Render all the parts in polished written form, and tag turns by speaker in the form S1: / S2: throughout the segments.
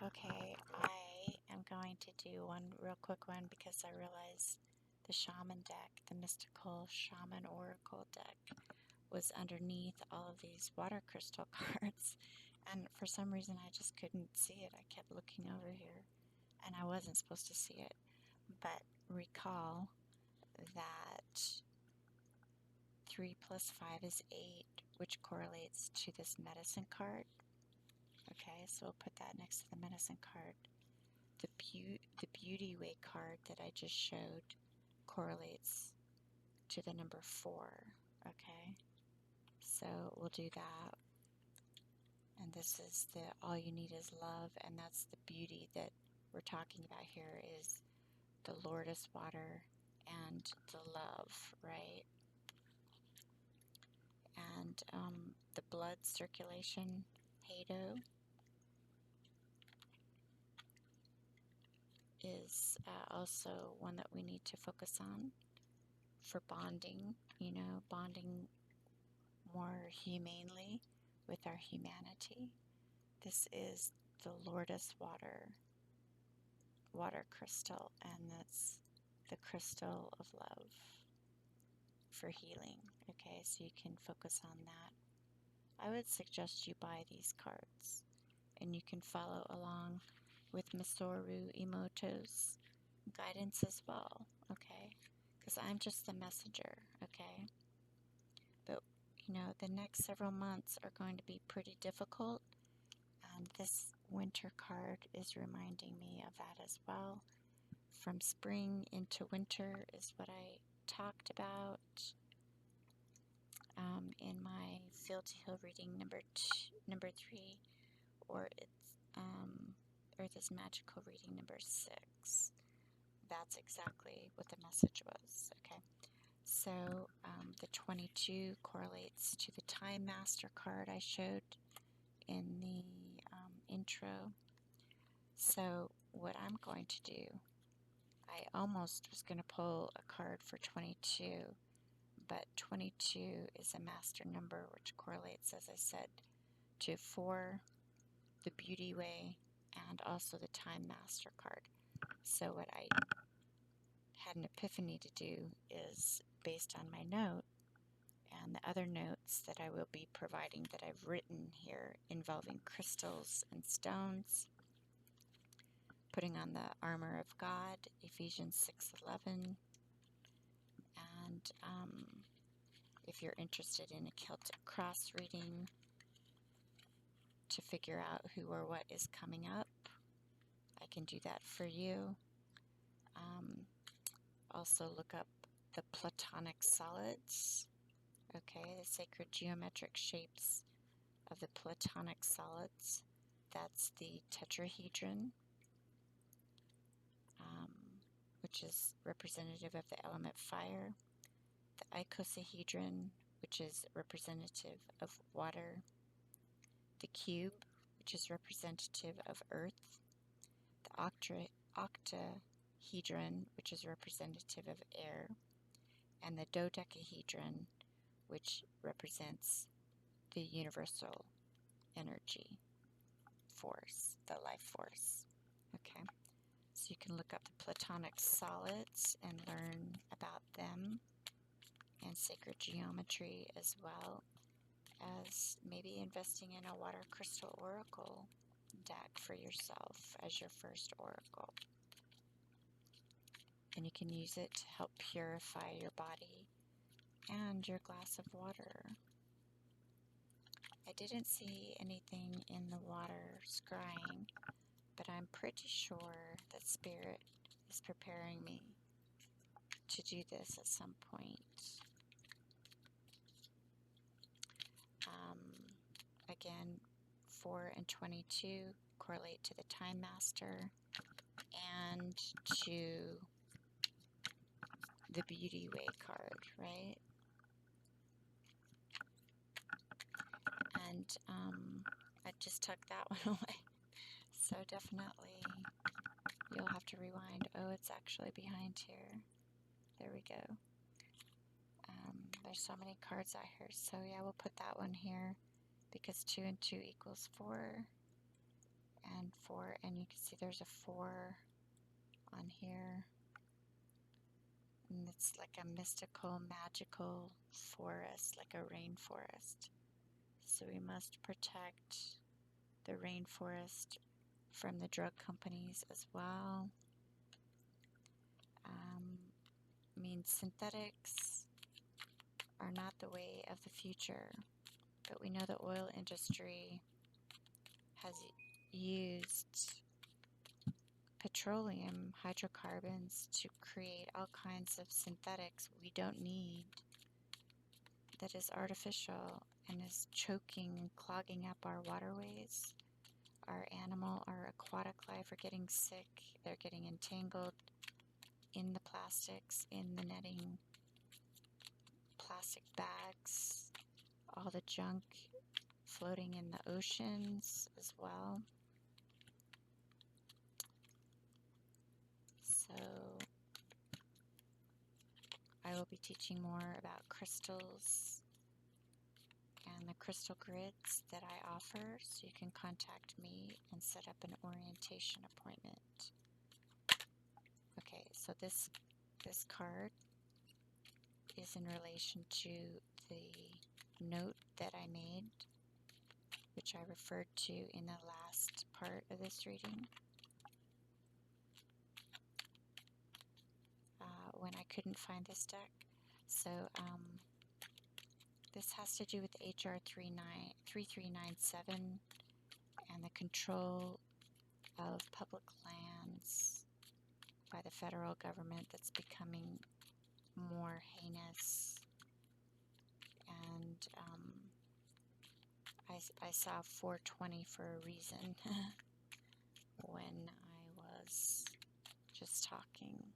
S1: Okay, I am going to do one real quick one because I realized the shaman deck, the mystical shaman oracle deck, was underneath all of these water crystal cards. And for some reason, I just couldn't see it. I kept looking over here and I wasn't supposed to see it. But recall that 3 plus 5 is 8, which correlates to this medicine card. Okay, so we'll put that next to the medicine card. The Beauty Way card that I just showed correlates to the number 4. Okay, so we'll do that. And this is the All You Need Is Love, and that's the beauty that we're talking about here is the Lourdes water and the love, right? And the blood circulation, Hado, is also one that we need to focus on for bonding, bonding more humanely with our humanity. This is the Lourdes water crystal, and that's the crystal of love for healing. Okay, so you can focus on that. I would suggest you buy these cards, and you can follow along with Masaru Emoto's guidance as well, okay? Because I'm just the messenger, okay? But, the next several months are going to be pretty difficult, and this winter card is reminding me of that as well. From spring into winter is what I talked about in my Field to Heal reading number 3, or Earth is Magical reading number 6. That's exactly what the message was, okay? So the 22 correlates to the Time Master card I showed in the intro. So what I'm going to do, I almost was going to pull a card for 22, but 22 is a master number which correlates, as I said, to 4, the Beauty Way, and also the Time Master card. So what I had an epiphany to do is, based on my note and the other notes that I will be providing that I've written here involving crystals and stones, putting on the armor of God, Ephesians 6:11, and if you're interested in a Celtic cross reading to figure out who or what is coming up, I can do that for you. Also look up the Platonic solids, okay, the sacred geometric shapes of the Platonic solids. That's the tetrahedron, which is representative of the element fire, the icosahedron, which is representative of water, the cube, which is representative of earth, the octahedron, which is representative of air, and the dodecahedron, which represents the universal energy force, the life force. Okay, so you can look up the Platonic solids and learn about them and sacred geometry, as well as maybe investing in a water crystal oracle deck for yourself as your first oracle. And you can use it to help purify your body and your glass of water. I didn't see anything in the water scrying, but I'm pretty sure that Spirit is preparing me to do this at some point. Again, 4 and 22 correlate to the Time Master and to the Beauty Way card, right? And I just tucked that one away. So definitely you'll have to rewind. Oh, it's actually behind here. There we go. There's so many cards out here. So yeah, we'll put that one here because 2 and 2 equals 4. And 4, and you can see there's a 4 on here. And it's like a mystical, magical forest, like a rainforest. So we must protect the rainforest from the drug companies as well. Synthetics are not the way of the future, but we know the oil industry has used petroleum hydrocarbons to create all kinds of synthetics we don't need, that is artificial and is choking and clogging up our waterways. Our aquatic life are getting sick. They're getting entangled in the plastics, in the netting, plastic bags, all the junk floating in the oceans as well. So I will be teaching more about crystals and the crystal grids that I offer, so you can contact me and set up an orientation appointment. Okay, so this card is in relation to the note that I made, which I referred to in the last part of this reading. When I couldn't find this deck. So this has to do with HR 3397 and the control of public lands by the federal government that's becoming more heinous. And I saw 420 for a reason when I was just talking.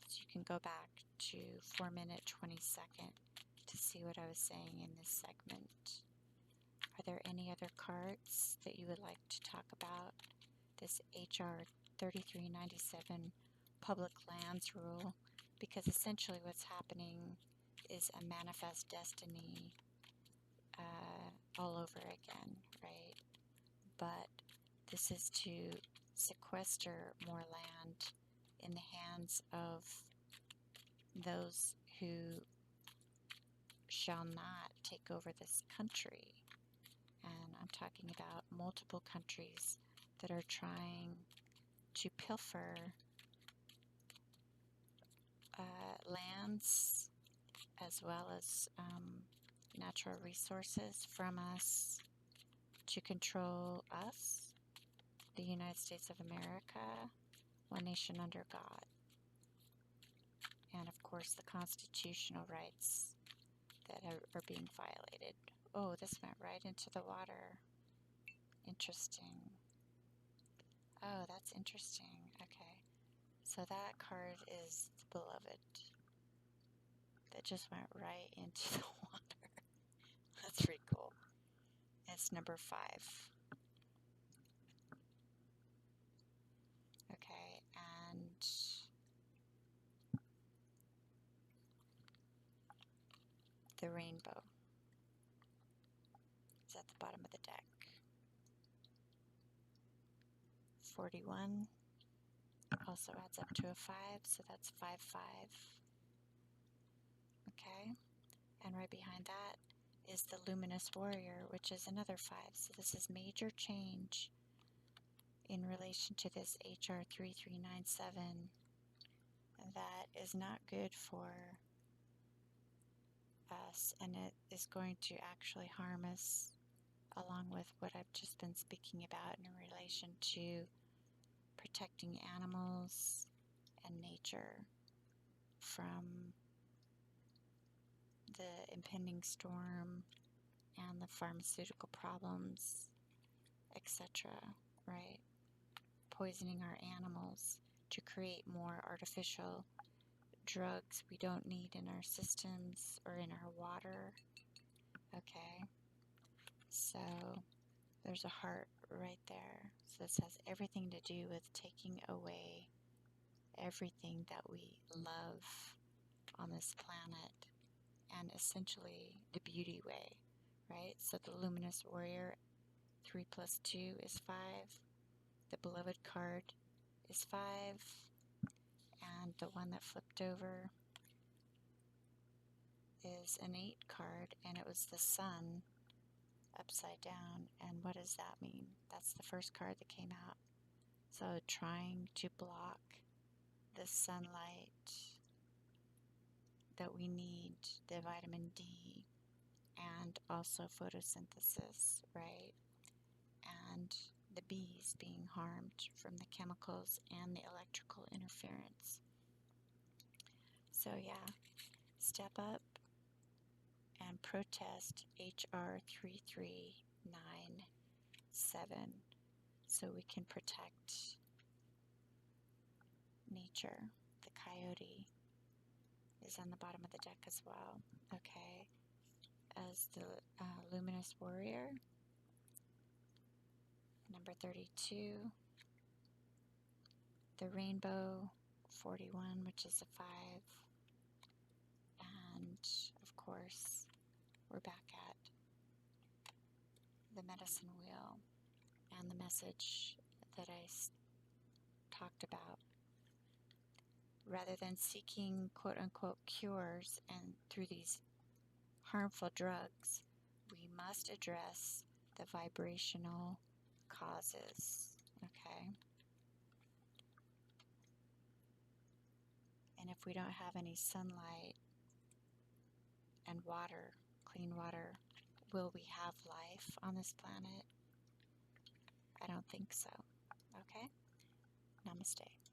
S1: So you can go back to 4-minute 22nd to see what I was saying in this segment. Are there any other cards that you would like to talk about? This HR 3397 public lands rule, because essentially what's happening is a manifest destiny all over again, right? But this is to sequester more land in the hands of those who shall not take over this country. And I'm talking about multiple countries that are trying to pilfer lands as well as natural resources from us to control us, the United States of America, one nation under God. And of course the constitutional rights that are being violated. Oh, this went right into the water. Interesting. Oh, that's interesting. Okay. So that card is the beloved. That just went right into the water. That's pretty cool. It's number 5. Okay, and the rainbow is at the bottom of the deck. 41 also adds up to a 5, so that's 5, 5. Okay, and right behind that is the luminous warrior, which is another 5. So this is major change in relation to this HR 3397 that is not good for us, and it is going to actually harm us, along with what I've just been speaking about in relation to protecting animals and nature from the impending storm and the pharmaceutical problems, etc., right? Poisoning our animals to create more artificial drugs we don't need in our systems or in our water. Okay, so there's a heart right there. So this has everything to do with taking away everything that we love on this planet, and essentially the beauty way, right? So the luminous warrior 3 plus 2 is 5. The beloved card is 5. And the one that flipped over is an 8 card, and it was the sun upside down. And what does that mean? That's the first card that came out. So trying to block the sunlight that we need, the vitamin D, and also photosynthesis, right? And the bees being harmed from the chemicals and the electrical interference. So yeah, step up and protest HR 3397 so we can protect nature. The coyote is on the bottom of the deck as well. Okay, as the luminous warrior, number 32, the rainbow 41, which is a 5, and of course we're back at the medicine wheel and the message that I talked about. Rather than seeking quote-unquote cures and through these harmful drugs, we must address the vibrational causes, okay? And if we don't have any sunlight and water, clean water, will we have life on this planet? I don't think so, okay? Namaste.